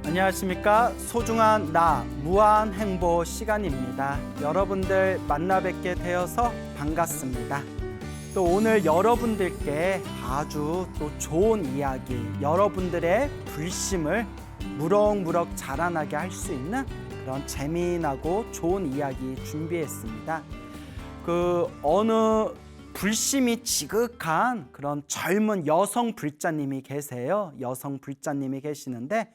안녕하십니까. 소중한 나 무한행보 시간입니다. 여러분들 만나 뵙게 되어서 반갑습니다. 또 오늘 여러분들께 아주 또 좋은 이야기, 여러분들의 불심을 무럭무럭 자라나게 할 수 있는 그런 재미나고 좋은 이야기 준비했습니다. 어느 불심이 지극한 그런 젊은 여성 불자님이 계세요. 여성 불자님이 계시는데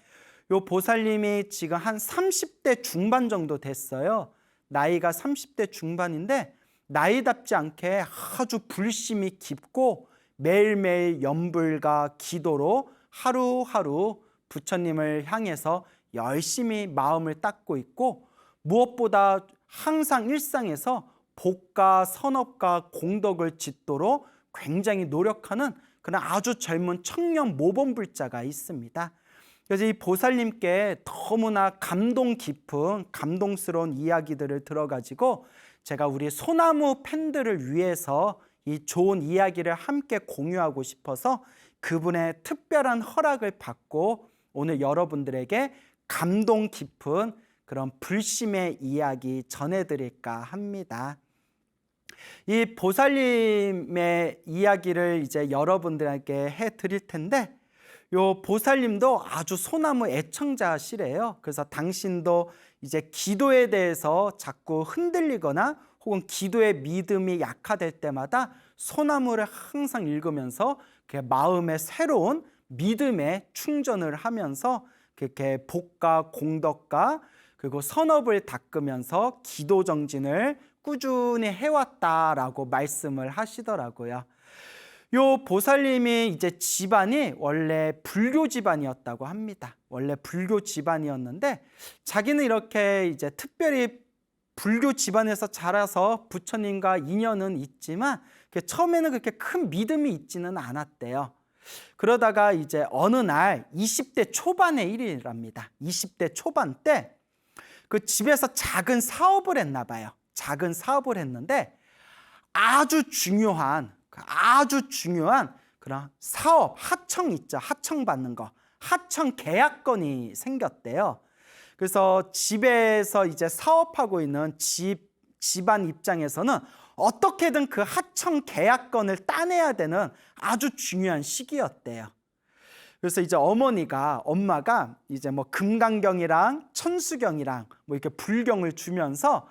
요 보살님이 지금 한 30대 중반 정도 됐어요. 나이가 30대 중반인데 나이답지 않게 아주 불심이 깊고 매일매일 염불과 기도로 하루하루 부처님을 향해서 열심히 마음을 닦고 있고, 무엇보다 항상 일상에서 복과 선업과 공덕을 짓도록 굉장히 노력하는 그런 아주 젊은 청년 모범불자가 있습니다. 그래서 이 보살님께 너무나 감동 깊은 감동스러운 이야기들을 들어가지고 제가 우리 소나무 팬들을 위해서 이 좋은 이야기를 함께 공유하고 싶어서 그분의 특별한 허락을 받고 오늘 여러분들에게 감동 깊은 그런 불심의 이야기 전해드릴까 합니다. 이 보살님의 이야기를 이제 여러분들에게 해드릴 텐데, 요 보살님도 아주 소나무 애청자시래요. 그래서 당신도 이제 기도에 대해서 자꾸 흔들리거나 혹은 기도의 믿음이 약화될 때마다 소나무를 항상 읽으면서 마음의 새로운 믿음의 충전을 하면서 그렇게 복과 공덕과 그리고 선업을 닦으면서 기도 정진을 꾸준히 해왔다라고 말씀을 하시더라고요. 요 보살님이 이제 집안이 원래 불교 집안이었다고 합니다. 원래 불교 집안이었는데 자기는 이렇게 이제 특별히 불교 집안에서 자라서 부처님과 인연은 있지만 처음에는 그렇게 큰 믿음이 있지는 않았대요. 그러다가 이제 어느 날 20대 초반의 일이랍니다. 20대 초반 때 그 집에서 작은 사업을 했나 봐요. 작은 사업을 했는데 아주 중요한 그런 사업, 하청 있죠. 하청 받는 거. 하청 계약건이 생겼대요. 그래서 집에서 이제 사업하고 있는 집안 입장에서는 어떻게든 그 하청 계약건을 따내야 되는 아주 중요한 시기였대요. 그래서 이제 엄마가 이제 뭐 금강경이랑 천수경이랑 뭐 이렇게 불경을 주면서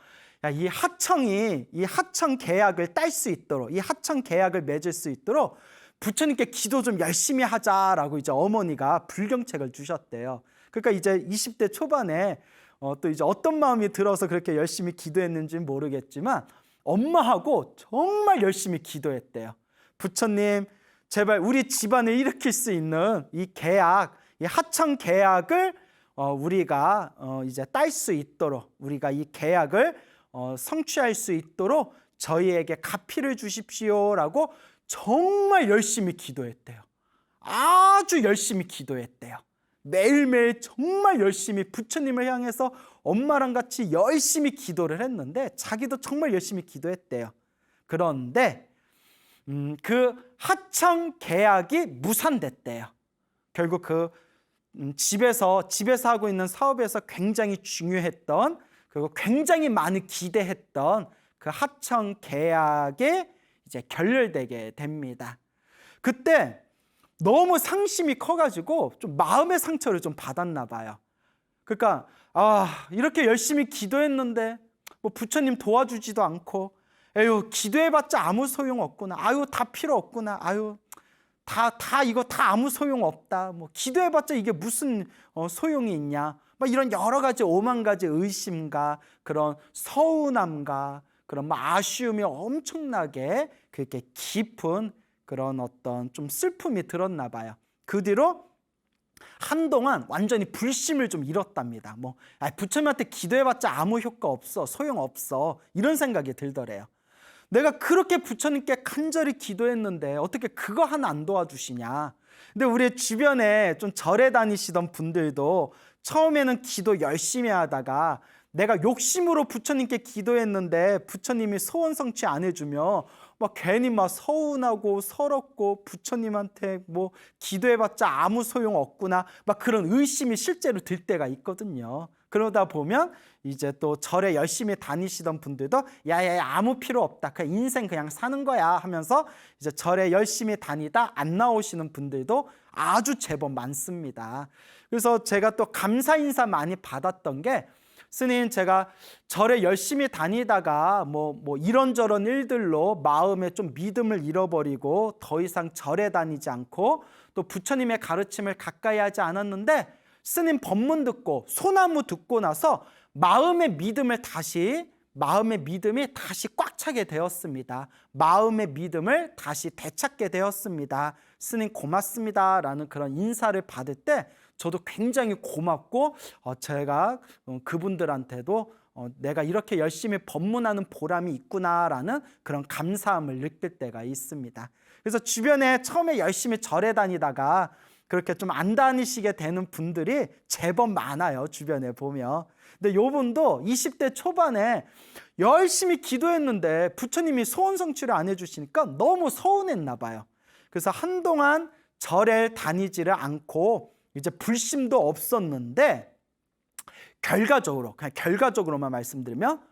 이 하청 계약을 딸 수 있도록, 이 하청 계약을 맺을 수 있도록 부처님께 기도 좀 열심히 하자라고 이제 어머니가 불경책을 주셨대요. 그러니까 이제 20대 초반에 또 이제 어떤 마음이 들어서 그렇게 열심히 기도했는지는 모르겠지만 엄마하고 정말 열심히 기도했대요. 부처님, 제발 우리 집안을 일으킬 수 있는 이 계약, 이 하청 계약을 우리가 이제 딸 수 있도록, 우리가 이 계약을 성취할 수 있도록 저희에게 가피를 주십시오라고 정말 열심히 기도했대요. 아주 열심히 기도했대요. 매일매일 정말 열심히 부처님을 향해서 엄마랑 같이 열심히 기도를 했는데 자기도 정말 열심히 기도했대요. 그런데 그 하청 계약이 무산됐대요. 결국 집에서 하고 있는 사업에서 굉장히 중요했던, 그리고 굉장히 많이 기대했던 그 하청 계약에 이제 결렬되게 됩니다. 그때 너무 상심이 커가지고 좀 마음의 상처를 좀 받았나 봐요. 그러니까 이렇게 열심히 기도했는데 뭐 부처님 도와주지도 않고, 에휴, 기도해봤자 아무 소용 없구나. 아유, 다 필요 없구나. 아유, 이거 다 아무 소용 없다. 뭐 기도해봤자 이게 무슨 소용이 있냐. 막 이런 여러 가지 오만 가지 의심과 그런 서운함과 그런 아쉬움이 엄청나게 그렇게 깊은 그런 어떤 좀 슬픔이 들었나 봐요. 그 뒤로 한동안 완전히 불심을 좀 잃었답니다. 부처님한테 기도해봤자 아무 효과 없어, 소용없어, 이런 생각이 들더래요. 내가 그렇게 부처님께 간절히 기도했는데 어떻게 그거 하나 안 도와주시냐. 근데 우리 주변에 좀 절에 다니시던 분들도 처음에는 기도 열심히 하다가 내가 욕심으로 부처님께 기도했는데 부처님이 소원 성취 안 해주며 막 괜히 막 서운하고 서럽고 부처님한테 뭐 기도해봤자 아무 소용 없구나 막 그런 의심이 실제로 들 때가 있거든요. 그러다 보면 이제 또 절에 열심히 다니시던 분들도 야야야 아무 필요 없다, 그냥 인생 그냥 사는 거야 하면서 이제 절에 열심히 다니다 안 나오시는 분들도 아주 제법 많습니다. 그래서 제가 또 감사 인사 많이 받았던 게, 스님 제가 절에 열심히 다니다가 뭐 이런저런 일들로 마음에 좀 믿음을 잃어버리고 더 이상 절에 다니지 않고 또 부처님의 가르침을 가까이 하지 않았는데, 스님 법문 듣고 소나무 듣고 나서 마음의 믿음이 다시 꽉 차게 되었습니다. 마음의 믿음을 다시 되찾게 되었습니다. 스님 고맙습니다 라는 그런 인사를 받을 때 저도 굉장히 고맙고 제가 그분들한테도 내가 이렇게 열심히 법문하는 보람이 있구나라는 그런 감사함을 느낄 때가 있습니다. 그래서 주변에 처음에 열심히 절에 다니다가 그렇게 좀 안 다니시게 되는 분들이 제법 많아요, 주변에 보면. 근데 요분도 20대 초반에 열심히 기도했는데 부처님이 소원 성취를 안 해주시니까 너무 서운했나 봐요. 그래서 한동안 절에 다니지를 않고 이제 불심도 없었는데, 그냥 결과적으로만 말씀드리면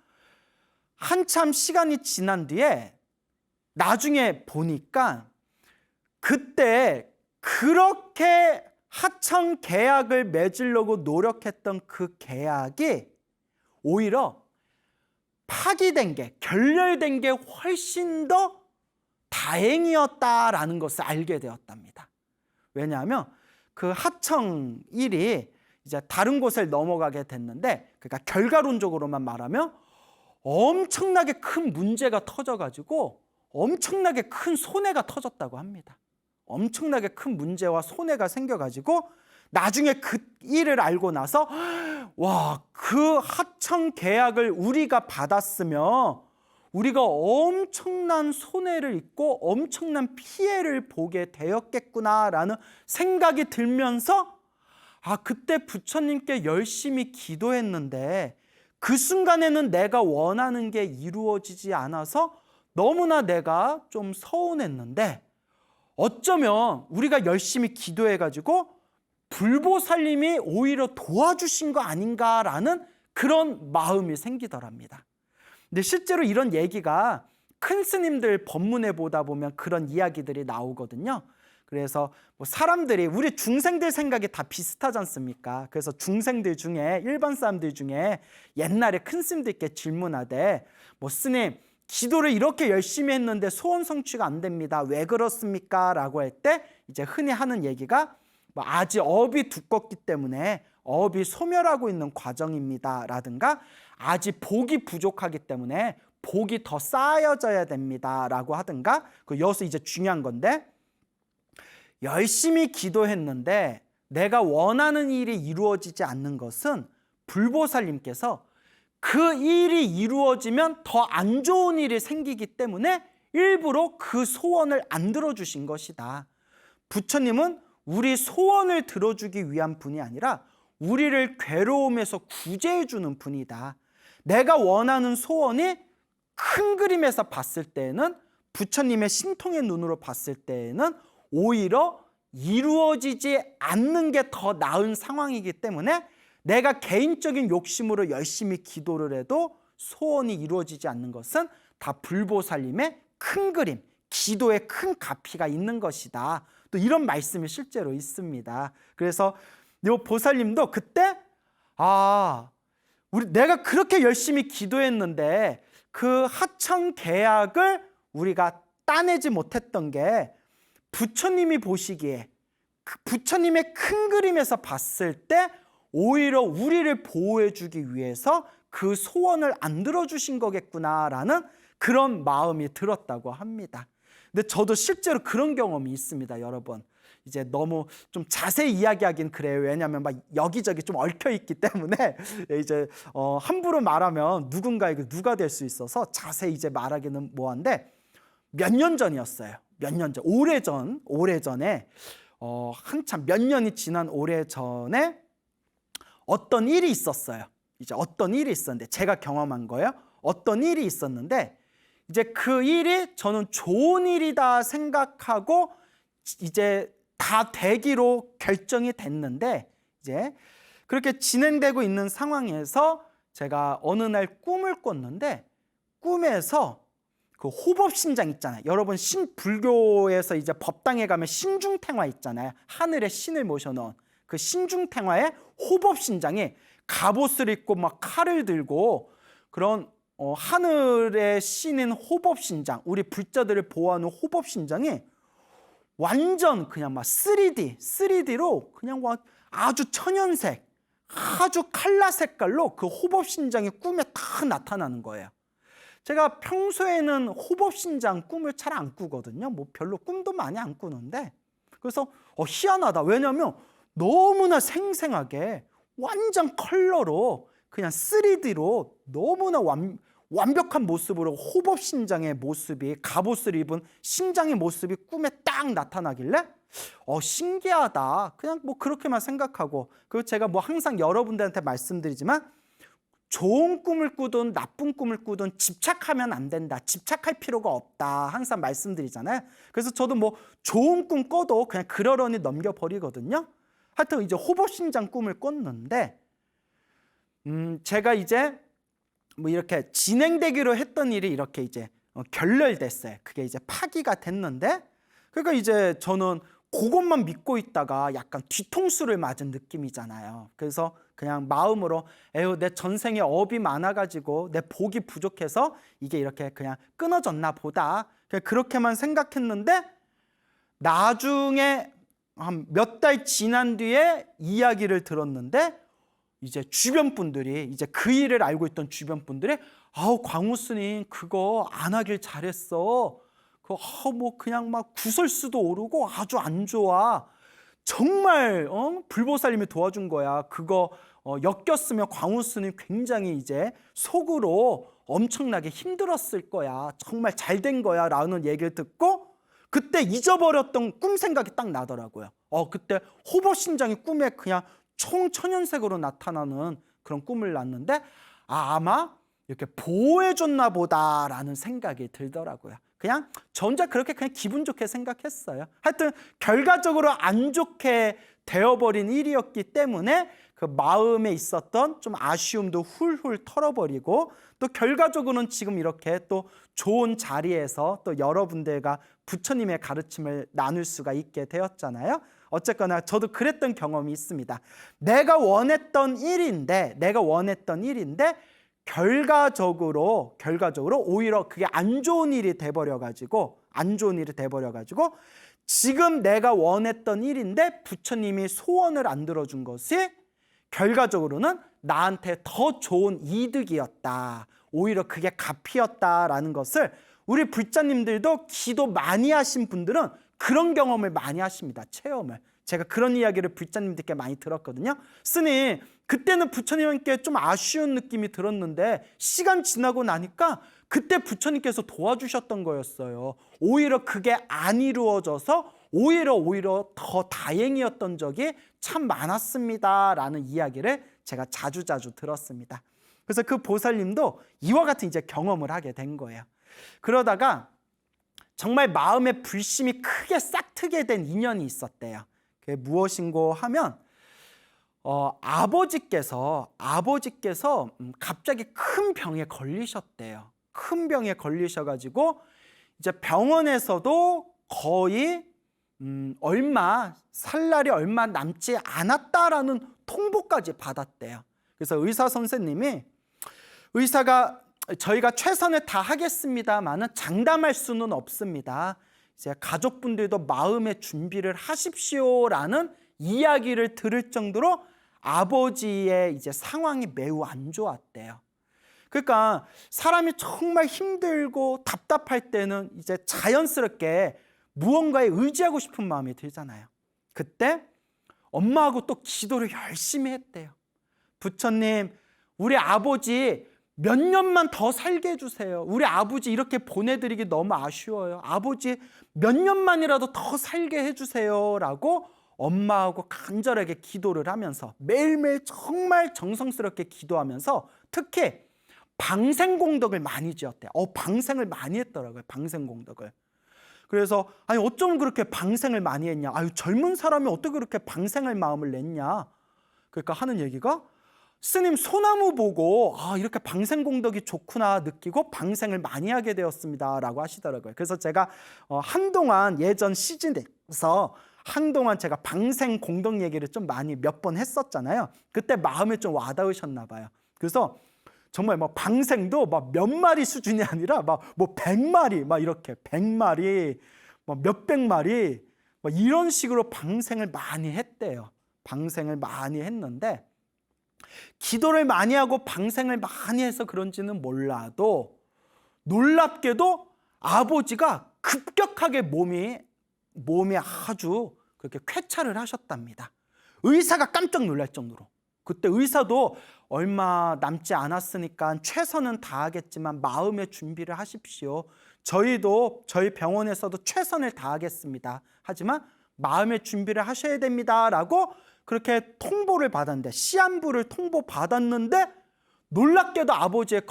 한참 시간이 지난 뒤에 나중에 보니까 그때 그렇게 하청 계약을 맺으려고 노력했던 그 계약이 오히려 파기된 게, 결렬된 게 훨씬 더 다행이었다라는 것을 알게 되었답니다. 왜냐하면 그 하청 일이 이제 다른 곳을 넘어가게 됐는데, 그러니까 결과론적으로만 말하면 엄청나게 큰 문제가 터져가지고 엄청나게 큰 손해가 터졌다고 합니다. 엄청나게 큰 문제와 손해가 생겨가지고 나중에 그 일을 알고 나서 와, 그 하청 계약을 우리가 받았으면 우리가 엄청난 손해를 입고 엄청난 피해를 보게 되었겠구나라는 생각이 들면서, 아, 그때 부처님께 열심히 기도했는데 그 순간에는 내가 원하는 게 이루어지지 않아서 너무나 내가 좀 서운했는데, 어쩌면 우리가 열심히 기도해가지고 불보살님이 오히려 도와주신 거 아닌가라는 그런 마음이 생기더랍니다. 근데 실제로 이런 얘기가 큰 스님들 법문에 보다 보면 그런 이야기들이 나오거든요. 그래서 뭐 사람들이, 우리 중생들 생각이 다 비슷하지 않습니까? 그래서 중생들 중에, 일반 사람들 중에 옛날에 큰 스님들께 질문하되, 뭐 스님 기도를 이렇게 열심히 했는데 소원 성취가 안 됩니다, 왜 그렇습니까? 라고 할 때 이제 흔히 하는 얘기가 뭐 아직 업이 두껍기 때문에 업이 소멸하고 있는 과정입니다 라든가, 아직 복이 부족하기 때문에 복이 더 쌓여져야 됩니다 라고 하든가, 여기서 이제 중요한 건데, 열심히 기도했는데 내가 원하는 일이 이루어지지 않는 것은 불보살님께서 그 일이 이루어지면 더 안 좋은 일이 생기기 때문에 일부러 그 소원을 안 들어주신 것이다. 부처님은 우리 소원을 들어주기 위한 분이 아니라 우리를 괴로움에서 구제해 주는 분이다. 내가 원하는 소원이 큰 그림에서 봤을 때에는, 부처님의 신통의 눈으로 봤을 때에는 오히려 이루어지지 않는 게 더 나은 상황이기 때문에 내가 개인적인 욕심으로 열심히 기도를 해도 소원이 이루어지지 않는 것은 다 불보살님의 큰 그림, 기도에 큰 가피가 있는 것이다. 또 이런 말씀이 실제로 있습니다. 그래서 이 보살님도 그때 내가 그렇게 열심히 기도했는데 그 하청 계약을 우리가 따내지 못했던 게 부처님이 보시기에, 부처님의 큰 그림에서 봤을 때 오히려 우리를 보호해 주기 위해서 그 소원을 안 들어주신 거겠구나라는 그런 마음이 들었다고 합니다. 근데 저도 실제로 그런 경험이 있습니다, 여러분. 이제 너무 좀 자세히 이야기하긴 그래요. 왜냐하면 막 여기저기 좀 얽혀 있기 때문에 이제 함부로 말하면 누군가에게 누가 될 수 있어서 자세히 이제 말하기는 뭐한데, 몇 년 전이었어요. 몇 년 전, 오래전에 한참 몇 년이 지난 오래전에 어떤 일이 있었어요. 이제 어떤 일이 있었는데, 제가 경험한 거예요. 어떤 일이 있었는데 이제 그 일이 저는 좋은 일이다 생각하고 이제 다 되기로 결정이 됐는데, 이제 그렇게 진행되고 있는 상황에서 제가 어느 날 꿈을 꿨는데, 꿈에서 그 호법신장 있잖아요. 여러분 신불교에서 이제 법당에 가면 신중탱화 있잖아요. 하늘에 신을 모셔놓은 그 신중탱화의 호법신장이 갑옷을 입고 막 칼을 들고 그런 하늘의 신인 호법신장, 우리 불자들을 보호하는 호법신장이 완전 그냥 막 3D로 그냥 막 아주 천연색, 아주 칼라 색깔로 그 호법신장이 꿈에 딱 나타나는 거예요. 제가 평소에는 호법신장 꿈을 잘 안 꾸거든요. 뭐 별로 꿈도 많이 안 꾸는데, 그래서 희한하다. 왜냐하면 너무나 생생하게 완전 컬러로 그냥 3D로 너무나 완벽한 모습으로 호법신장의 모습이, 갑옷을 입은 신장의 모습이 꿈에 딱 나타나길래 신기하다. 그냥 뭐 그렇게만 생각하고, 그리고 제가 뭐 항상 여러분들한테 말씀드리지만 좋은 꿈을 꾸든 나쁜 꿈을 꾸든 집착하면 안 된다. 집착할 필요가 없다. 항상 말씀드리잖아요. 그래서 저도 뭐 좋은 꿈 꿔도 그냥 그러려니 넘겨버리거든요. 하여튼 이제 호법신장 꿈을 꿨는데, 제가 이제 뭐 이렇게 진행되기로 했던 일이 이렇게 이제 결렬됐어요. 그게 이제 파기가 됐는데, 그러니까 이제 저는 그것만 믿고 있다가 약간 뒤통수를 맞은 느낌이잖아요. 그래서 그냥 마음으로 에휴, 내 전생에 업이 많아가지고 내 복이 부족해서 이게 이렇게 그냥 끊어졌나 보다, 그냥 그렇게만 생각했는데, 나중에 한 몇 달 지난 뒤에 이야기를 들었는데, 이제 주변 분들이, 이제 그 일을 알고 있던 주변 분들이 아우, 광우 스님 그거 안 하길 잘했어. 뭐 그냥 막 구설수도 오르고 아주 안 좋아. 정말 불보살님이 도와준 거야. 그거 엮였으면 광우 스님 굉장히 이제 속으로 엄청나게 힘들었을 거야. 정말 잘 된 거야 라는 얘기를 듣고, 그때 잊어버렸던 꿈 생각이 딱 나더라고요. 그때 호법신장이 꿈에 그냥 총천연색으로 나타나는 그런 꿈을 꿨는데, 아마 이렇게 보호해줬나 보다라는 생각이 들더라고요. 그냥 저 혼자 그렇게 그냥 기분 좋게 생각했어요. 하여튼 결과적으로 안 좋게 되어버린 일이었기 때문에 그 마음에 있었던 좀 아쉬움도 훌훌 털어버리고, 또 결과적으로는 지금 이렇게 또 좋은 자리에서 또 여러분들과 부처님의 가르침을 나눌 수가 있게 되었잖아요. 어쨌거나 저도 그랬던 경험이 있습니다. 내가 원했던 일인데 결과적으로 오히려 그게 안 좋은 일이 돼버려가지고 지금 내가 원했던 일인데 부처님이 소원을 안 들어준 것이 결과적으로는 나한테 더 좋은 이득이었다. 오히려 그게 값이었다라는 것을, 우리 불자님들도 기도 많이 하신 분들은 그런 경험을 많이 하십니다. 체험을. 제가 그런 이야기를 불자님들께 많이 들었거든요. 스님, 그때는 부처님께 좀 아쉬운 느낌이 들었는데 시간 지나고 나니까 그때 부처님께서 도와주셨던 거였어요. 오히려 그게 안 이루어져서 오히려 더 다행이었던 적이 참 많았습니다 라는 이야기를 제가 자주자주 들었습니다. 그래서 그 보살님도 이와 같은 이제 경험을 하게 된 거예요. 그러다가 정말 마음에 불심이 크게 싹트게 된 인연이 있었대요. 그게 무엇인고 하면 아버지께서 갑자기 큰 병에 걸리셨대요. 큰 병에 걸리셔가지고 이제 병원에서도 거의 살 날이 얼마 남지 않았다라는 통보까지 받았대요. 그래서 의사 선생님이, 의사가 저희가 최선을 다하겠습니다만은 장담할 수는 없습니다. 이제 가족분들도 마음의 준비를 하십시오라는 이야기를 들을 정도로 아버지의 이제 상황이 매우 안 좋았대요. 그러니까 사람이 정말 힘들고 답답할 때는 이제 자연스럽게 무언가에 의지하고 싶은 마음이 들잖아요. 그때 엄마하고 또 기도를 열심히 했대요. 부처님, 우리 아버지 몇 년만 더 살게 해주세요. 우리 아버지 이렇게 보내드리기 너무 아쉬워요. 아버지 몇 년만이라도 더 살게 해주세요 라고 엄마하고 간절하게 기도를 하면서 매일매일 정말 정성스럽게 기도하면서, 특히 방생공덕을 많이 지었대요. 방생을 많이 했더라고요. 방생공덕을. 그래서 아니 어쩜 그렇게 방생을 많이 했냐. 아유 젊은 사람이 어떻게 그렇게 방생할 마음을 냈냐. 그러니까 하는 얘기가 스님 소나무 보고 이렇게 방생공덕이 좋구나 느끼고 방생을 많이 하게 되었습니다 라고 하시더라고요. 그래서 제가 한동안 예전 시즌에서 한동안 제가 방생공덕 얘기를 좀 많이 몇 번 했었잖아요. 그때 마음에 좀 와닿으셨나 봐요. 그래서 정말 뭐 방생도 막 몇 마리 수준이 아니라 막 뭐 100마리 막 이렇게 100마리 뭐 몇백 마리 뭐 이런 식으로 방생을 많이 했대요. 방생을 많이 했는데 기도를 많이 하고 방생을 많이 해서 그런지는 몰라도 놀랍게도 아버지가 급격하게 몸이 아주 그렇게 쾌차를 하셨답니다. 의사가 깜짝 놀랄 정도로. 그때 의사도 얼마 남지 않았으니까 최선은 다하겠지만 마음의 준비를 하십시오. 저희도 저희 병원에서도 최선을 다하겠습니다. 하지만 마음의 준비를 하셔야 됩니다 라고 그렇게 통보를 받았는데, 시한부를 통보받았는데 놀랍게도 아버지의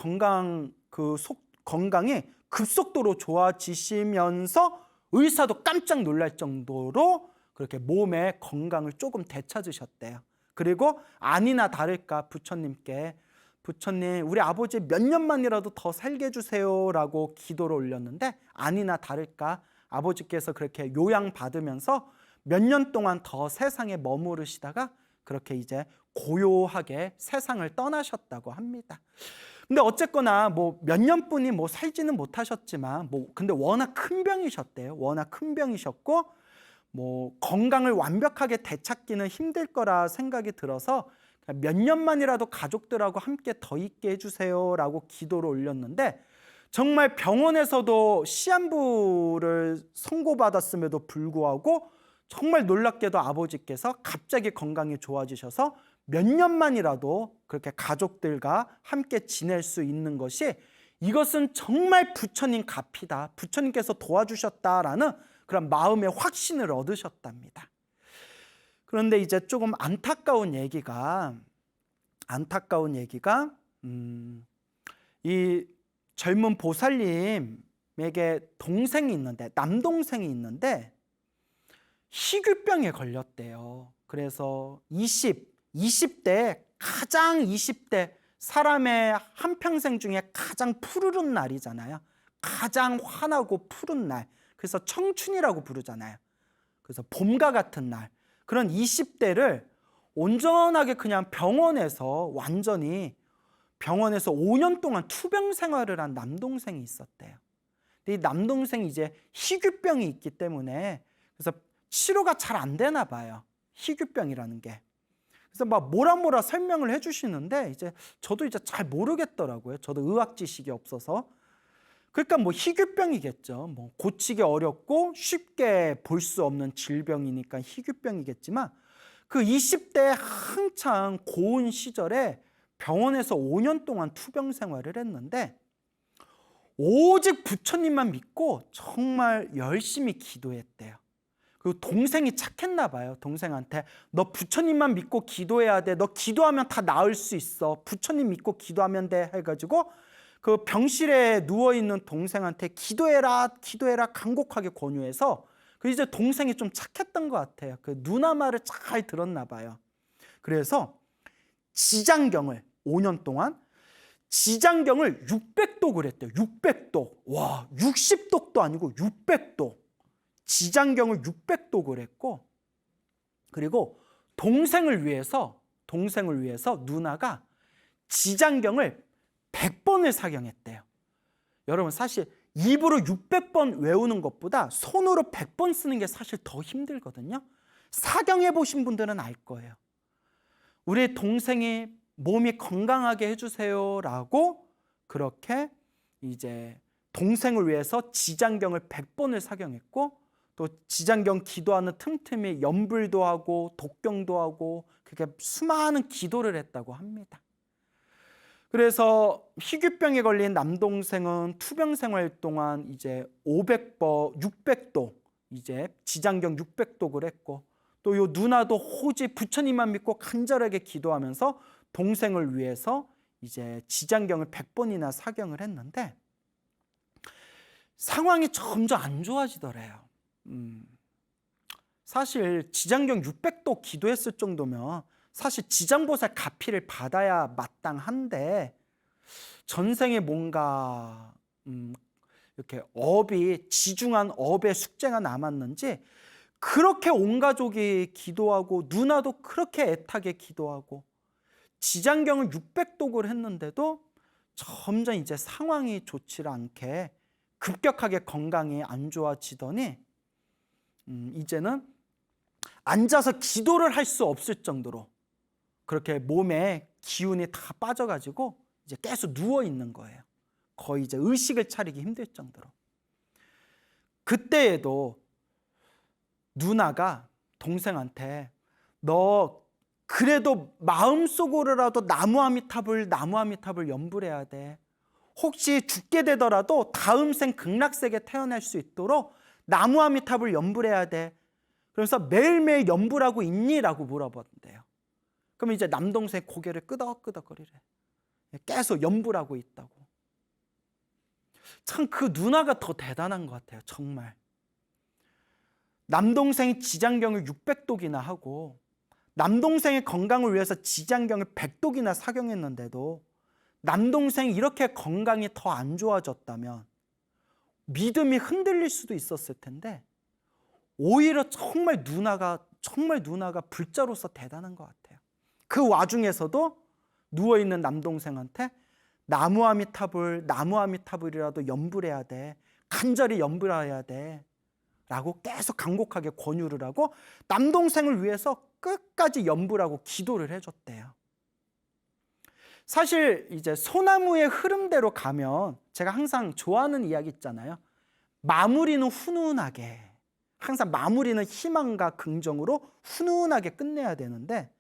건강이 급속도로 좋아지시면서 의사도 깜짝 놀랄 정도로 그렇게 몸의 건강을 조금 되찾으셨대요. 그리고 아니나 다를까 부처님께 부처님 우리 아버지 몇 년만이라도 더 살게 해주세요 라고 기도를 올렸는데 아니나 다를까 아버지께서 그렇게 요양받으면서 몇 년 동안 더 세상에 머무르시다가 그렇게 이제 고요하게 세상을 떠나셨다고 합니다. 근데 어쨌거나 뭐 몇 년뿐이 뭐 살지는 못하셨지만 근데 워낙 큰 병이셨대요. 워낙 큰 병이셨고 뭐 건강을 완벽하게 되찾기는 힘들 거라 생각이 들어서 몇 년만이라도 가족들하고 함께 더 있게 해주세요라고 기도를 올렸는데 정말 병원에서도 시한부를 선고받았음에도 불구하고 정말 놀랍게도 아버지께서 갑자기 건강이 좋아지셔서 몇 년만이라도 그렇게 가족들과 함께 지낼 수 있는 것이 이것은 정말 부처님 갑이다. 부처님께서 도와주셨다라는 그런 마음의 확신을 얻으셨답니다. 그런데 이제 조금 안타까운 얘기가 이 젊은 보살님에게 동생이 있는데 남동생이 있는데 희귀병에 걸렸대요. 그래서 20대 가장 20대 사람의 한평생 중에 가장 푸르른 날이잖아요. 가장 환하고 푸른 날. 그래서 청춘이라고 부르잖아요. 그래서 봄과 같은 날. 그런 20대를 온전하게 그냥 완전히 병원에서 5년 동안 투병 생활을 한 남동생이 있었대요. 근데 이 남동생이 이제 희귀병이 있기 때문에 그래서 치료가 잘 안 되나 봐요. 희귀병이라는 게. 그래서 막 뭐라 설명을 해주시는데 저도 잘 모르겠더라고요. 저도 의학 지식이 없어서. 그러니까 뭐 희귀병이겠죠. 뭐 고치기 어렵고 쉽게 볼 수 없는 질병이니까 희귀병이겠지만 그 20대 한창 고운 시절에 병원에서 5년 동안 투병 생활을 했는데 오직 부처님만 믿고 정말 열심히 기도했대요. 그리고 동생이 착했나 봐요. 동생한테 너 부처님만 믿고 기도해야 돼. 너 기도하면 다 나을 수 있어. 부처님 믿고 기도하면 돼 해가지고 그 병실에 누워있는 동생한테 기도해라 간곡하게 권유해서 이제 동생이 좀 착했던 것 같아요. 그 누나 말을 잘 들었나 봐요. 그래서 지장경을 5년 동안 지장경을 600독을 했대요. 600독. 와, 60독도 아니고 600독. 지장경을 600독을 했고 그리고 동생을 위해서 누나가 지장경을 100번을 사경했대요. 여러분 사실 입으로 600번 외우는 것보다 손으로 100번 쓰는 게 사실 더 힘들거든요. 사경해 보신 분들은 알 거예요. 우리 동생이 몸이 건강하게 해주세요라고 그렇게 이제 동생을 위해서 지장경을 100번을 사경했고 또 지장경 기도하는 틈틈이 염불도 하고 독경도 하고 그렇게 수많은 기도를 했다고 합니다. 그래서 희귀병에 걸린 남동생은 투병 생활 동안 이제 600독 이제 지장경 600독을 했고 또 요 누나도 오직 부처님만 믿고 간절하게 기도하면서 동생을 위해서 이제 지장경을 100번이나 사경을 했는데 상황이 점점 안 좋아지더래요. 사실 지장경 600도 기도했을 정도면 사실 지장보살 가피를 받아야 마땅한데 전생에 뭔가 이렇게 지중한 업의 숙제가 남았는지 그렇게 온 가족이 기도하고 누나도 그렇게 애타게 기도하고 지장경을 600독을 했는데도 점점 이제 상황이 좋지 않게 급격하게 건강이 안 좋아지더니 이제는 앉아서 기도를 할 수 없을 정도로 그렇게 몸에 기운이 다 빠져가지고 이제 계속 누워 있는 거예요. 거의 이제 의식을 차리기 힘들 정도로. 그때에도 누나가 동생한테 너 그래도 마음속으로라도 나무아미타불 연불해야 돼. 혹시 죽게 되더라도 다음 생 극락세계 태어날 수 있도록 나무아미타불 연불해야 돼. 그래서 매일매일 연불하고 있니? 라고 물어봤는데요. 그럼 이제 남동생 고개를 끄덕끄덕거리래. 계속 연불하고 있다고. 참 그 누나가 더 대단한 것 같아요. 정말. 남동생이 지장경을 600독이나 하고 남동생의 건강을 위해서 지장경을 100독이나 사경했는데도 남동생이 이렇게 건강이 더 안 좋아졌다면 믿음이 흔들릴 수도 있었을 텐데 오히려 정말 누나가 불자로서 대단한 것 같아요. 그 와중에서도 누워있는 남동생한테 나무아미타불이라도 연불해야 돼. 간절히 연불해야 돼. 라고 계속 간곡하게 권유를 하고 남동생을 위해서 끝까지 연불하고 기도를 해줬대요. 사실 이제 소나무의 흐름대로 가면 제가 항상 좋아하는 이야기 있잖아요. 마무리는 훈훈하게, 항상 마무리는 희망과 긍정으로 훈훈하게 끝내야 되는데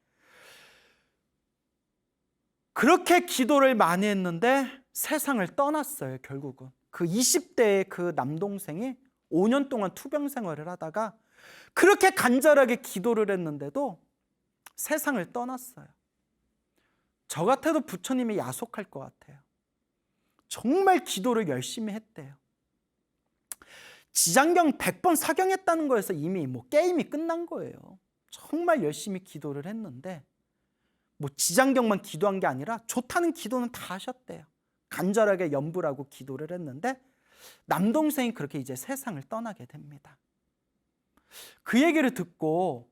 그렇게 기도를 많이 했는데 세상을 떠났어요. 결국은 그 20대의 그 남동생이 5년 동안 투병 생활을 하다가 그렇게 간절하게 기도를 했는데도 세상을 떠났어요. 저 같아도 부처님이 야속할 것 같아요. 정말 기도를 열심히 했대요. 지장경 100번 사경했다는 거에서 이미 게임이 끝난 거예요. 정말 열심히 기도를 했는데 지장경만 기도한 게 아니라 좋다는 기도는 다 하셨대요. 간절하게 연불하고 기도를 했는데 남동생이 그렇게 이제 세상을 떠나게 됩니다. 그 얘기를 듣고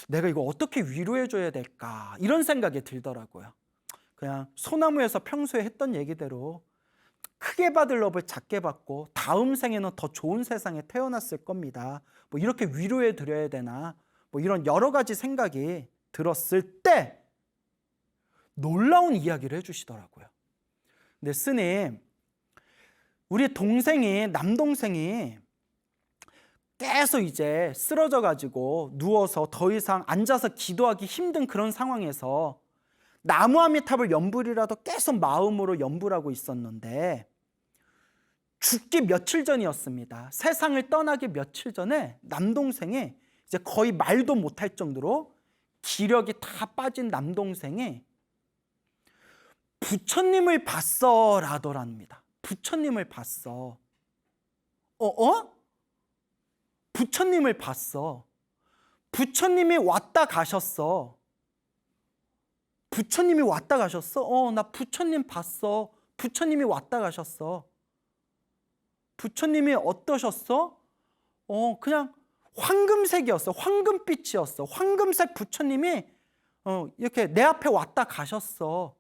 내가 이거 어떻게 위로해줘야 될까 이런 생각이 들더라고요. 그냥 소나무에서 평소에 했던 얘기대로 크게 받을 업을 작게 받고 다음 생에는 더 좋은 세상에 태어났을 겁니다. 이렇게 위로해 드려야 되나 이런 여러 가지 생각이 들었을 때 놀라운 이야기를 해주시더라고요. 근데 스님, 우리 남동생이 계속 이제 쓰러져 가지고 누워서 더 이상 앉아서 기도하기 힘든 그런 상황에서 나무아미타불 연불이라도 계속 마음으로 연불하고 있었는데 죽기 며칠 전이었습니다. 세상을 떠나기 며칠 전에 남동생이 이제 거의 말도 못할 정도로 기력이 다 빠진 남동생이 부처님을 봤어 라더랍니다. 부처님을 봤어. 부처님을 봤어. 부처님이 왔다 가셨어. 부처님이 왔다 가셨어? 나 부처님 봤어. 부처님이 왔다 가셨어. 부처님이 어떠셨어? 그냥 황금색이었어. 황금빛이었어. 황금색 부처님이 이렇게 내 앞에 왔다 가셨어.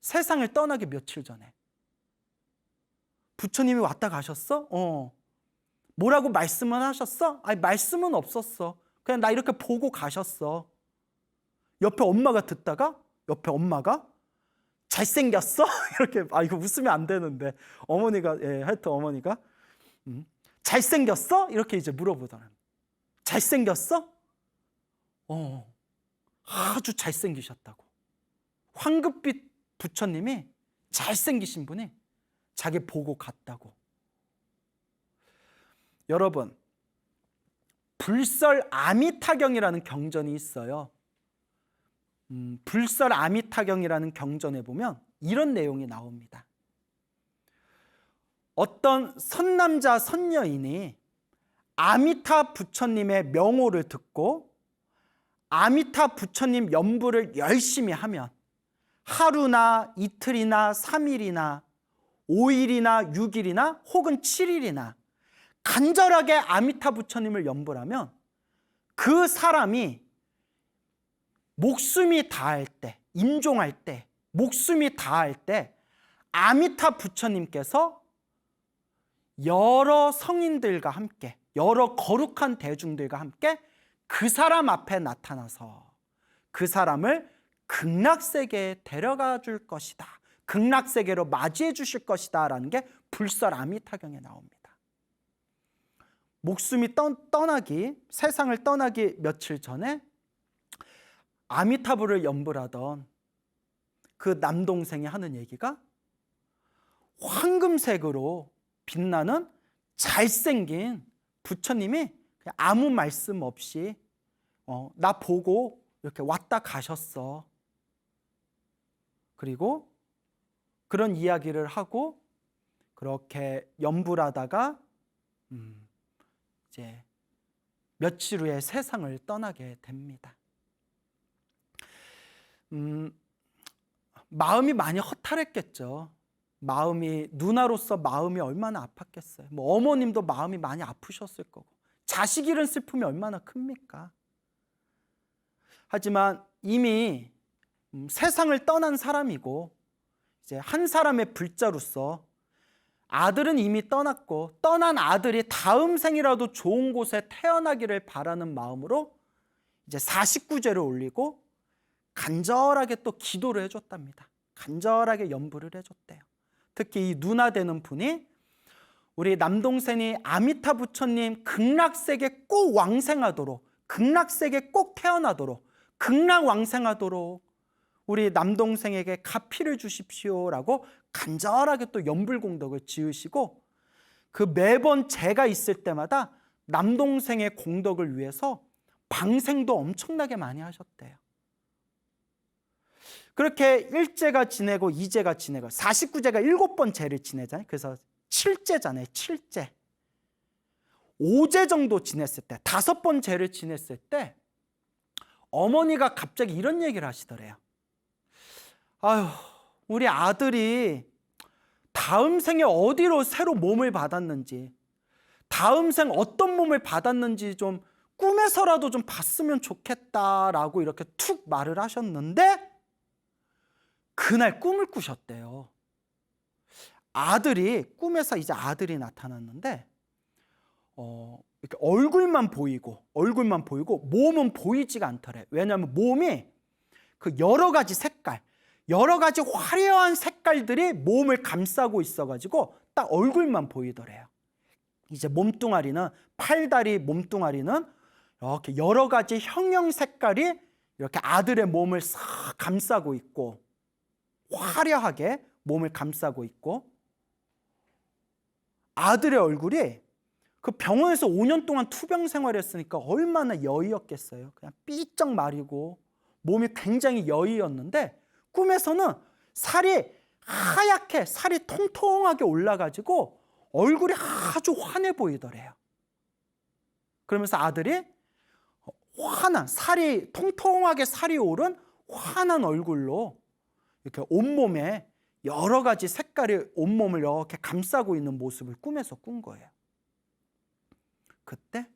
세상을 떠나기 며칠 전에. 부처님이 왔다 가셨어? 뭐라고 말씀은 하셨어? 아니, 말씀은 없었어. 그냥 나 이렇게 보고 가셨어. 옆에 엄마가 듣다가 옆에 엄마가 잘생겼어? 이렇게 이거 웃으면 안 되는데 하여튼 어머니가 잘생겼어? 이렇게 이제 물어보더라고요. 잘생겼어? 아주 잘생기셨다고. 황금빛 부처님이 잘생기신 분이 자기 보고 갔다고. 여러분, 불설 아미타경이라는 경전이 있어요. 불설 아미타경이라는 경전에 보면 이런 내용이 나옵니다. 어떤 선남자 선녀인이 아미타 부처님의 명호를 듣고 아미타 부처님 연부를 열심히 하면 하루나 이틀이나 3일이나 5일이나 6일이나 혹은 7일이나 간절하게 아미타 부처님을 연부하면 그 사람이 목숨이 다할 때, 임종할 때, 목숨이 다할 때 아미타 부처님께서 여러 성인들과 함께, 여러 거룩한 대중들과 함께 그 사람 앞에 나타나서 그 사람을 극락세계에 데려가 줄 것이다, 극락세계로 맞이해 주실 것이다 라는 게 불설 아미타경에 나옵니다. 목숨이 떠나기, 세상을 떠나기 며칠 전에 아미타불을 연불하던 그 남동생이 하는 얘기가 황금색으로 빛나는 잘생긴 부처님이 그냥 아무 말씀 없이 나 보고 이렇게 왔다 가셨어. 그리고 그런 이야기를 하고 그렇게 연불하다가 이제 며칠 후에 세상을 떠나게 됩니다. 마음이 많이 허탈했겠죠. 누나로서 마음이 얼마나 아팠겠어요. 뭐 어머님도 마음이 많이 아프셨을 거고, 자식 잃은 슬픔이 얼마나 큽니까? 하지만 이미 세상을 떠난 사람이고 이제 한 사람의 불자로서 아들은 이미 떠났고 떠난 아들이 다음 생이라도 좋은 곳에 태어나기를 바라는 마음으로 이제 49제를 올리고 간절하게 또 기도를 해줬답니다. 간절하게 연부를 해줬대요. 특히 이 누나 되는 분이 우리 남동생이 아미타 부처님 극락세계 꼭 왕생하도록, 극락세계 꼭 태어나도록, 극락왕생하도록 우리 남동생에게 가피를 주십시오라고 간절하게 또 연불공덕을 지으시고, 그 매번 제가 있을 때마다 남동생의 공덕을 위해서 방생도 엄청나게 많이 하셨대요. 그렇게 1제가 지내고 2제가 지내고 49제가 7번 제를 지내잖아요. 그래서 7제잖아요. 7제. 5제 정도 지냈을 때, 5번 제를 지냈을 때 어머니가 갑자기 이런 얘기를 하시더래요. 아유, 우리 아들이 다음 생에 어디로 새로 몸을 받았는지, 다음 생 어떤 몸을 받았는지 좀 꿈에서라도 좀 봤으면 좋겠다라고 이렇게 툭 말을 하셨는데, 그날 꿈을 꾸셨대요. 아들이, 꿈에서 이제 아들이 나타났는데 이렇게 얼굴만 보이고 몸은 보이지가 않더래. 왜냐하면 몸이 그 여러 가지 색깔, 여러 가지 화려한 색깔들이 몸을 감싸고 있어가지고 딱 얼굴만 보이더래요. 이제 몸뚱아리는, 팔다리 몸뚱아리는 이렇게 여러 가지 형형 색깔이 이렇게 아들의 몸을 싹 감싸고 있고, 화려하게 몸을 감싸고 있고, 아들의 얼굴이 그 병원에서 5년 동안 투병 생활했으니까 얼마나 여의였겠어요. 그냥 삐쩍 마르고 몸이 굉장히 여의였는데, 꿈에서는 살이 하얗게, 살이 통통하게 올라가지고 얼굴이 아주 환해 보이더래요. 그러면서 아들이 환한, 살이 통통하게 살이 오른 환한 얼굴로 이렇게 온몸에 여러 가지 색깔이 온몸을 이렇게 감싸고 있는 모습을 꿈에서 꾼 거예요. 그때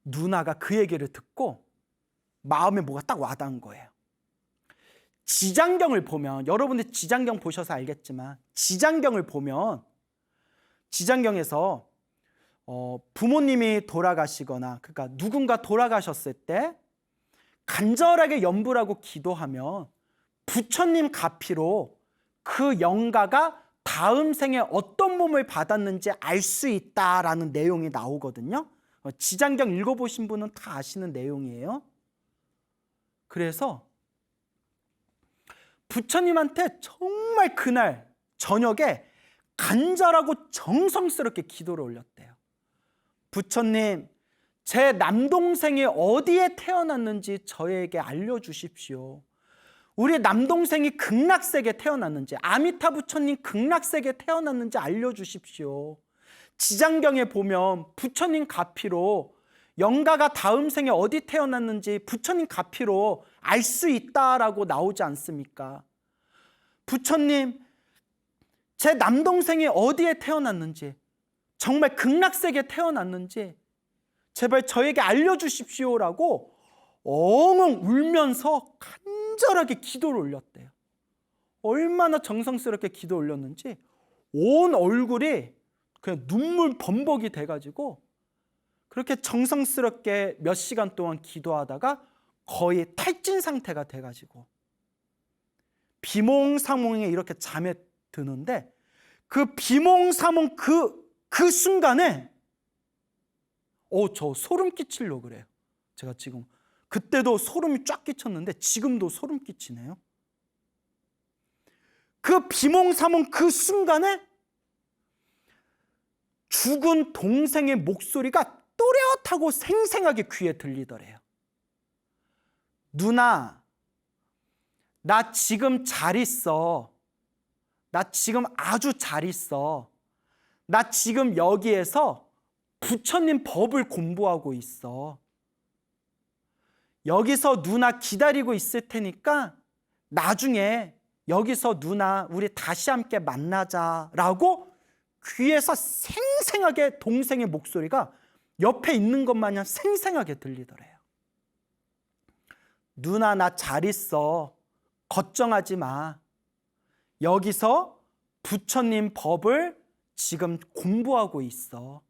누나가 그 얘기를 듣고 마음에 뭐가 딱 와닿은 거예요. 지장경을 보면, 여러분들 지장경 보셔서 알겠지만, 지장경을 보면 지장경에서 부모님이 돌아가시거나, 그러니까 누군가 돌아가셨을 때 간절하게 연불하고 기도하면 부처님 가피로 그 영가가 다음 생에 어떤 몸을 받았는지 알 수 있다라는 내용이 나오거든요. 지장경 읽어보신 분은 다 아시는 내용이에요. 그래서 부처님한테 정말 그날 저녁에 간절하고 정성스럽게 기도를 올렸대요. 부처님, 제 남동생이 어디에 태어났는지 저에게 알려주십시오. 우리 남동생이 극락세계에 태어났는지, 아미타 부처님 극락세계에 태어났는지 알려주십시오. 지장경에 보면 부처님 가피로 영가가 다음 생에 어디 태어났는지 부처님 가피로 알 수 있다라고 나오지 않습니까? 부처님, 제 남동생이 어디에 태어났는지, 정말 극락세계에 태어났는지 제발 저에게 알려주십시오라고 엉엉 울면서 간절하게 기도를 올렸대요. 얼마나 정성스럽게 기도 올렸는지 온 얼굴이 그냥 눈물 범벅이 돼가지고 그렇게 정성스럽게 몇 시간 동안 기도하다가 거의 탈진 상태가 돼가지고 비몽사몽에 이렇게 잠에 드는데, 그 비몽사몽 그 순간에 저 소름 끼치려고 그래요. 제가 지금 그때도 소름이 쫙 끼쳤는데 지금도 소름 끼치네요. 그 비몽사몽 그 순간에 죽은 동생의 목소리가 또렷하고 생생하게 귀에 들리더래요. 누나, 나 지금 잘 있어. 나 지금 아주 잘 있어. 나 지금 여기에서 부처님 법을 공부하고 있어. 여기서 누나 기다리고 있을 테니까 나중에 여기서 누나 우리 다시 함께 만나자라고 귀에서 생생하게 동생의 목소리가 옆에 있는 것 마냥 생생하게 들리더래요. 누나 나 잘 있어. 걱정하지 마. 여기서 부처님 법을 지금 공부하고 있어.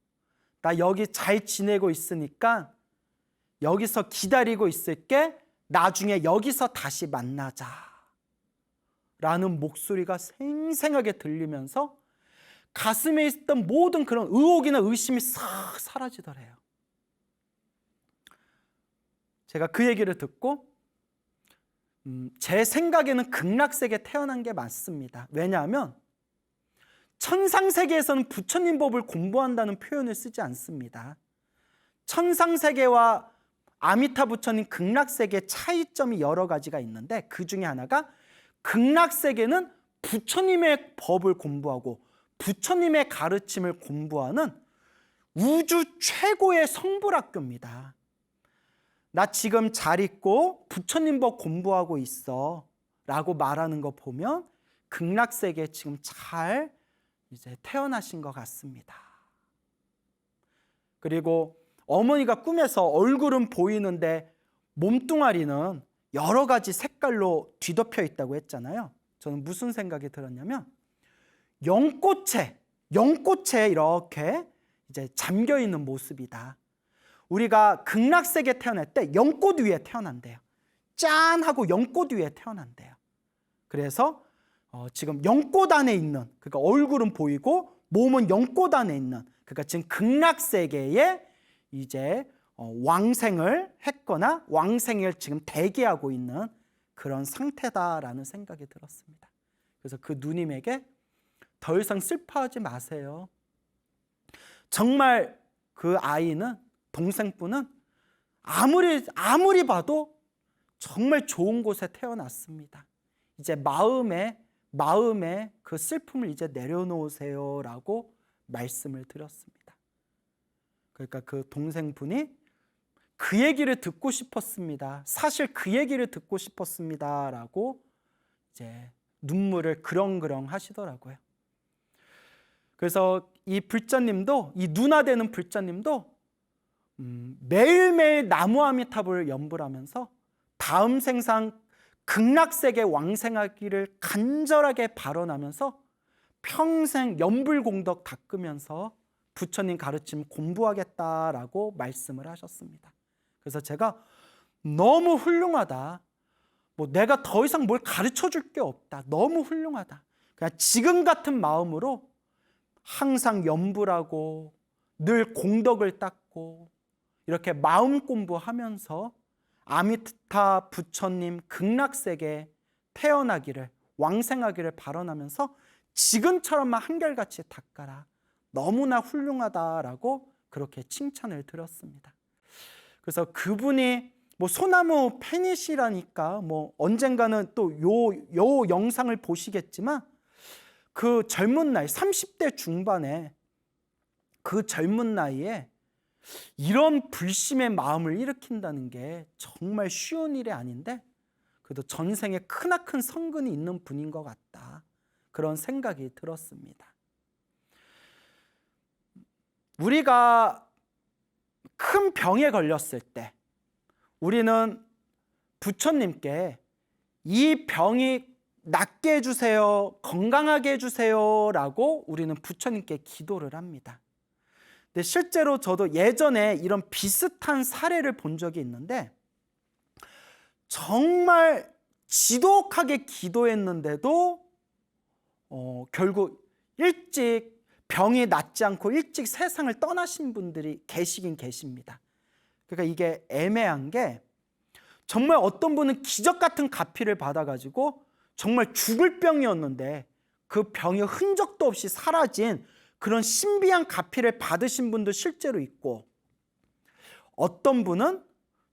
나 여기 잘 지내고 있으니까 여기서 기다리고 있을게. 나중에 여기서 다시 만나자 라는 목소리가 생생하게 들리면서 가슴에 있던 모든 그런 의혹이나 의심이 싹 사라지더래요. 제가 그 얘기를 듣고 제 생각에는 극락세계에 태어난 게 맞습니다. 왜냐하면 천상세계에서는 부처님 법을 공부한다는 표현을 쓰지 않습니다. 천상세계와 아미타 부처님 극락세계의 차이점이 여러 가지가 있는데, 그 중에 하나가 극락세계는 부처님의 법을 공부하고 부처님의 가르침을 공부하는 우주 최고의 성불학교입니다. 나 지금 잘 있고 부처님 법 공부하고 있어 라고 말하는 거 보면 극락세계에 지금 잘 이제 태어나신 것 같습니다. 그리고 어머니가 꿈에서 얼굴은 보이는데 몸뚱아리는 여러 가지 색깔로 뒤덮여 있다고 했잖아요. 저는 무슨 생각이 들었냐면 연꽃에 이렇게 이제 잠겨 있는 모습이다. 우리가 극락세계에 태어날 때 연꽃 위에 태어난대요. 짠 하고 연꽃 위에 태어난대요. 그래서 지금 연꽃 안에 있는, 그러니까 얼굴은 보이고 몸은 연꽃 안에 있는, 그러니까 지금 극락세계에 이제 왕생을 했거나 왕생을 지금 대기하고 있는 그런 상태다라는 생각이 들었습니다. 그래서 그 누님에게 더 이상 슬퍼하지 마세요. 정말 그 아이는, 동생분은 아무리 봐도 정말 좋은 곳에 태어났습니다. 이제 마음에 그 슬픔을 이제 내려놓으세요라고 말씀을 드렸습니다. 그러니까 그 동생분이 그 얘기를 듣고 싶었습니다. 사실 그 얘기를 듣고 싶었습니다라고 이제 눈물을 그렁그렁 하시더라고요. 그래서 이 불자님도, 이 누나 되는 불자님도 매일매일 나무아미타불을 연불하면서 다음 생상 극락세계 왕생하기를 간절하게 발언하면서 평생 연불공덕 닦으면서 부처님 가르침 공부하겠다라고 말씀을 하셨습니다. 그래서 제가 너무 훌륭하다. 내가 더 이상 뭘 가르쳐 줄 게 없다. 너무 훌륭하다. 그냥 지금 같은 마음으로 항상 연불하고 늘 공덕을 닦고 이렇게 마음 공부하면서 아미타 부처님 극락세계에 태어나기를, 왕생하기를 발언하면서 지금처럼만 한결같이 닦아라. 너무나 훌륭하다라고 그렇게 칭찬을 드렸습니다. 그래서 그분이 뭐 소나무 팬이시라니까 뭐 언젠가는 또 요 영상을 보시겠지만, 그 젊은 나이 30대 중반에 그 젊은 나이에 이런 불심의 마음을 일으킨다는 게 정말 쉬운 일이 아닌데, 그래도 전생에 크나큰 성근이 있는 분인 것 같다, 그런 생각이 들었습니다. 우리가 큰 병에 걸렸을 때 우리는 부처님께 이 병이 낫게 해주세요, 건강하게 해주세요 라고 우리는 부처님께 기도를 합니다. 근데 실제로 저도 예전에 이런 비슷한 사례를 본 적이 있는데, 정말 지독하게 기도했는데도 결국 일찍 병이 낫지 않고 일찍 세상을 떠나신 분들이 계시긴 계십니다. 그러니까 이게 애매한 게, 정말 어떤 분은 기적 같은 가피를 받아가지고 정말 죽을 병이었는데 그 병이 흔적도 없이 사라진 그런 신비한 가피를 받으신 분도 실제로 있고, 어떤 분은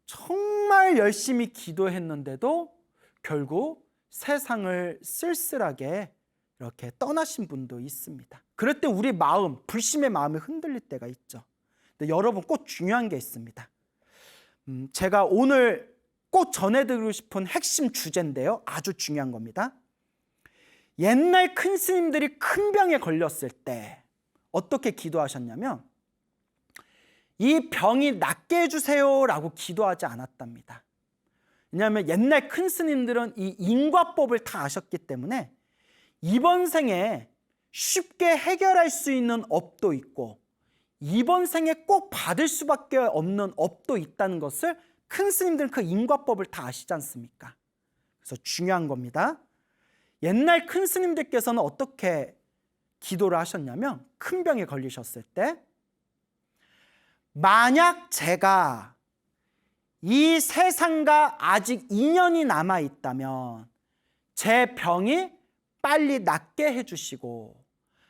정말 열심히 기도했는데도 결국 세상을 쓸쓸하게 이렇게 떠나신 분도 있습니다. 그럴 때 우리 마음, 불심의 마음이 흔들릴 때가 있죠. 근데 여러분, 꼭 중요한 게 있습니다. 제가 오늘 꼭 전해드리고 싶은 핵심 주제인데요, 아주 중요한 겁니다. 옛날 큰 스님들이 큰 병에 걸렸을 때 어떻게 기도하셨냐면, 이 병이 낫게 해주세요 라고 기도하지 않았답니다. 왜냐하면 옛날 큰 스님들은 이 인과법을 다 아셨기 때문에 이번 생에 쉽게 해결할 수 있는 업도 있고, 이번 생에 꼭 받을 수밖에 없는 업도 있다는 것을 큰 스님들은 그 인과법을 다 아시지 않습니까? 그래서 중요한 겁니다. 옛날 큰 스님들께서는 어떻게 기도를 하셨냐면, 큰 병에 걸리셨을 때, 만약 제가 이 세상과 아직 인연이 남아있다면 제 병이 빨리 낫게 해주시고,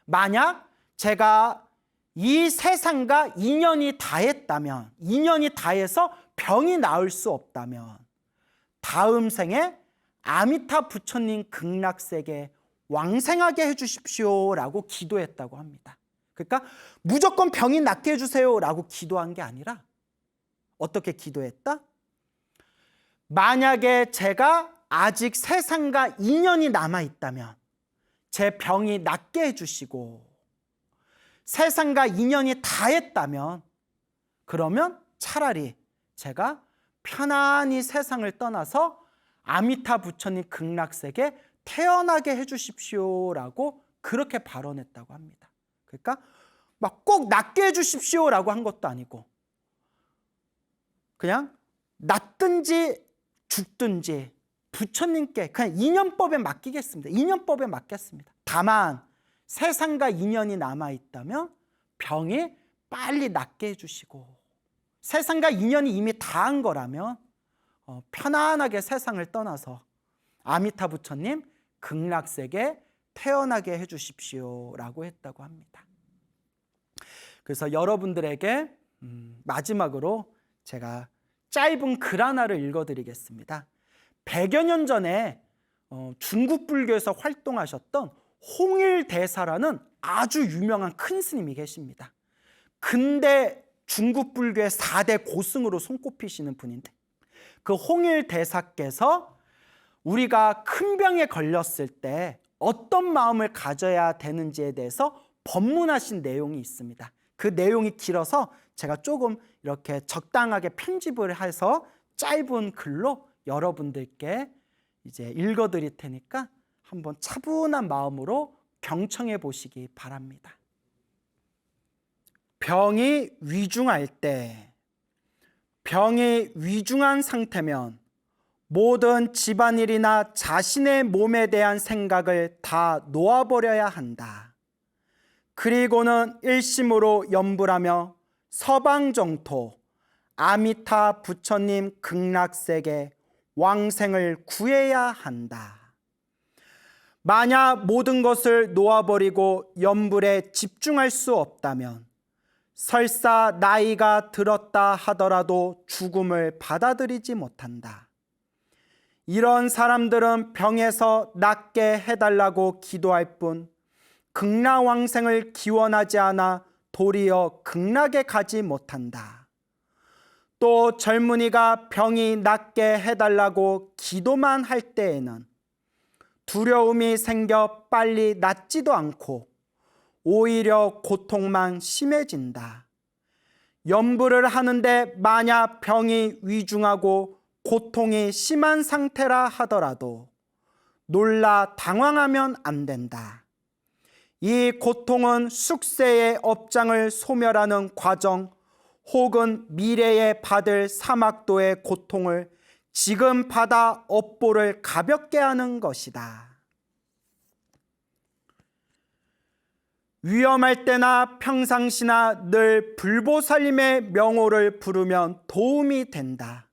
만약 제가 이 세상과 인연이 다했다면, 인연이 다해서 병이 나을 수 없다면 다음 생에 아미타 부처님 극락세계 왕생하게 해주십시오 라고 기도했다고 합니다. 그러니까 무조건 병이 낫게 해주세요 라고 기도한 게 아니라 어떻게 기도했다? 만약에 제가 아직 세상과 인연이 남아있다면 제 병이 낫게 해주시고, 세상과 인연이 다했다면 그러면 차라리 제가 편안히 세상을 떠나서 아미타 부처님 극락세계 태어나게 해주십시오 라고 그렇게 발언했다고 합니다. 그러니까 막 꼭 낫게 해주십시오 라고 한 것도 아니고, 그냥 낫든지 죽든지 부처님께 그냥 인연법에 맡기겠습니다. 인연법에 맡겼습니다. 다만 세상과 인연이 남아있다면 병이 빨리 낫게 해주시고, 세상과 인연이 이미 다한 거라면 편안하게 세상을 떠나서 아미타 부처님 극락세계 태어나게 해주십시오 라고 했다고 합니다. 그래서 여러분들에게 마지막으로 제가 짧은 글 하나를 읽어드리겠습니다. 100여 년 전에 중국 불교에서 활동하셨던 홍일대사라는 아주 유명한 큰 스님이 계십니다. 근대 중국 불교의 4대 고승으로 손꼽히시는 분인데, 그 홍일대사께서 우리가 큰 병에 걸렸을 때 어떤 마음을 가져야 되는지에 대해서 법문하신 내용이 있습니다. 그 내용이 길어서 제가 조금 이렇게 적당하게 편집을 해서 짧은 글로 여러분들께 이제 읽어드릴 테니까 한번 차분한 마음으로 경청해 보시기 바랍니다. 병이 위중할 때, 병이 위중한 상태면 모든 집안일이나 자신의 몸에 대한 생각을 다 놓아버려야 한다. 그리고는 일심으로 염불하며 서방정토 아미타 부처님 극락세계 왕생을 구해야 한다. 만약 모든 것을 놓아버리고 염불에 집중할 수 없다면 설사 나이가 들었다 하더라도 죽음을 받아들이지 못한다. 이런 사람들은 병에서 낫게 해달라고 기도할 뿐 극락왕생을 기원하지 않아 도리어 극락에 가지 못한다. 또 젊은이가 병이 낫게 해달라고 기도만 할 때에는 두려움이 생겨 빨리 낫지도 않고 오히려 고통만 심해진다. 염불을 하는데 만약 병이 위중하고 고통이 심한 상태라 하더라도 놀라 당황하면 안 된다. 이 고통은 숙세의 업장을 소멸하는 과정 혹은 미래에 받을 사막도의 고통을 지금 받아 업보를 가볍게 하는 것이다. 위험할 때나 평상시나 늘 불보살님의 명호를 부르면 도움이 된다.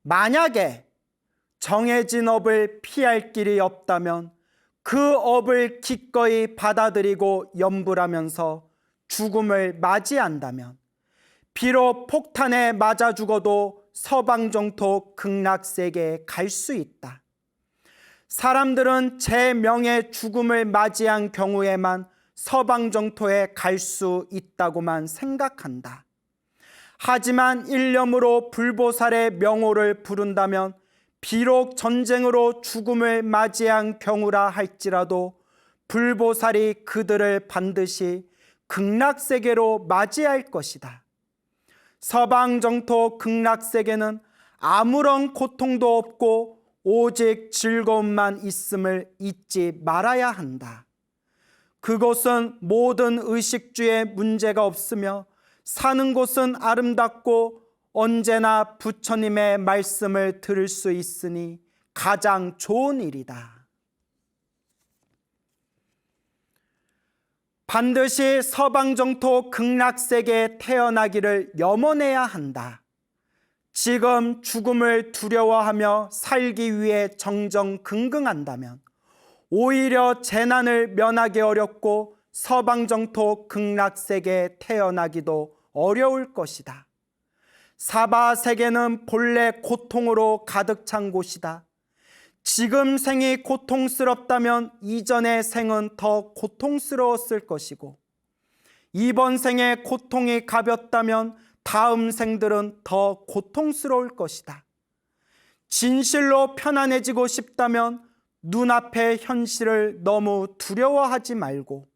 만약에 정해진 업을 피할 길이 없다면 그 업을 기꺼이 받아들이고 염불하면서 죽음을 맞이한다면 비록 폭탄에 맞아 죽어도 서방정토 극락세계에 갈 수 있다. 사람들은 제 명의 죽음을 맞이한 경우에만 서방정토에 갈 수 있다고만 생각한다. 하지만 일념으로 불보살의 명호를 부른다면 비록 전쟁으로 죽음을 맞이한 경우라 할지라도 불보살이 그들을 반드시 극락세계로 맞이할 것이다. 서방정토 극락세계는 아무런 고통도 없고 오직 즐거움만 있음을 잊지 말아야 한다. 그곳은 모든 의식주에 문제가 없으며 사는 곳은 아름답고 언제나 부처님의 말씀을 들을 수 있으니 가장 좋은 일이다. 반드시 서방정토 극락세계에 태어나기를 염원해야 한다. 지금 죽음을 두려워하며 살기 위해 정정긍긍한다면 오히려 재난을 면하기 어렵고 서방정토 극락세계에 태어나기도 어려울 것이다. 사바세계는 본래 고통으로 가득 찬 곳이다. 지금 생이 고통스럽다면 이전의 생은 더 고통스러웠을 것이고 이번 생의 고통이 가볍다면 다음 생들은 더 고통스러울 것이다. 진실로 편안해지고 싶다면 눈앞의 현실을 너무 두려워하지 말고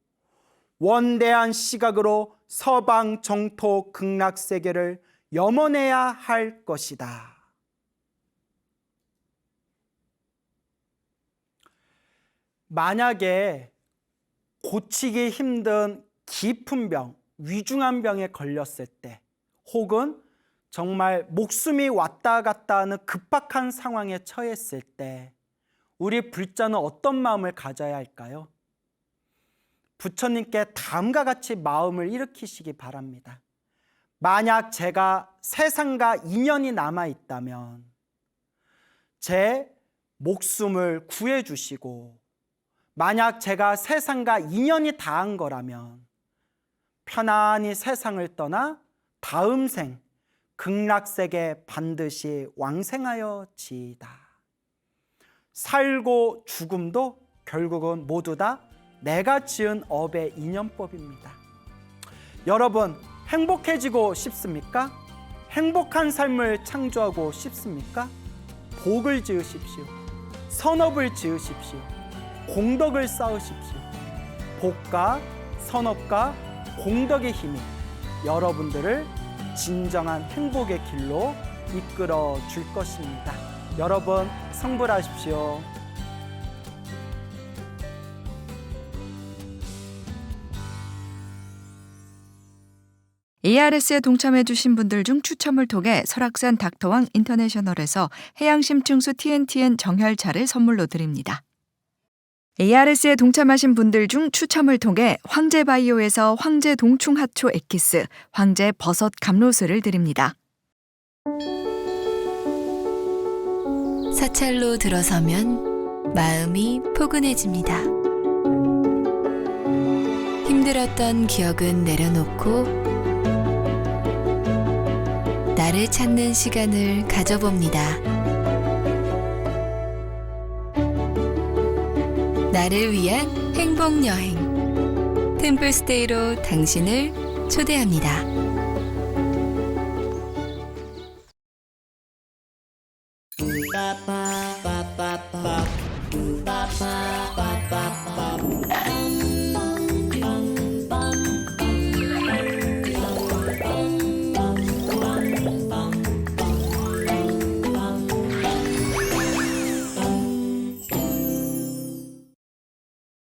원대한 시각으로 서방 정토 극락세계를 염원해야 할 것이다. 만약에 고치기 힘든 깊은 병, 위중한 병에 걸렸을 때 혹은 정말 목숨이 왔다 갔다 하는 급박한 상황에 처했을 때 우리 불자는 어떤 마음을 가져야 할까요? 부처님께 다음과 같이 마음을 일으키시기 바랍니다. 만약 제가 세상과 인연이 남아있다면 제 목숨을 구해주시고 만약 제가 세상과 인연이 다한 거라면 편안히 세상을 떠나 다음 생 극락세계 반드시 왕생하여 지이다. 살고 죽음도 결국은 모두 다 내가 지은 업의 인연법입니다. 여러분 행복해지고 싶습니까? 행복한 삶을 창조하고 싶습니까? 복을 지으십시오. 선업을 지으십시오. 공덕을 쌓으십시오. 복과 선업과 공덕의 힘이 여러분들을 진정한 행복의 길로 이끌어 줄 것입니다. 여러분 성불하십시오. ARS에 동참해주신 분들 중 추첨을 통해 설악산 닥터왕 인터내셔널에서 해양심층수 TNTN 정혈차를 선물로 드립니다. ARS에 동참하신 분들 중 추첨을 통해 황제바이오에서 황제동충하초 엑기스, 황제버섯 감로스를 드립니다. 사찰로 들어서면 마음이 포근해집니다. 힘들었던 기억은 내려놓고 나를 찾는 시간을 가져봅니다. 나를 위한 행복 여행. 템플스테이로 당신을 초대합니다.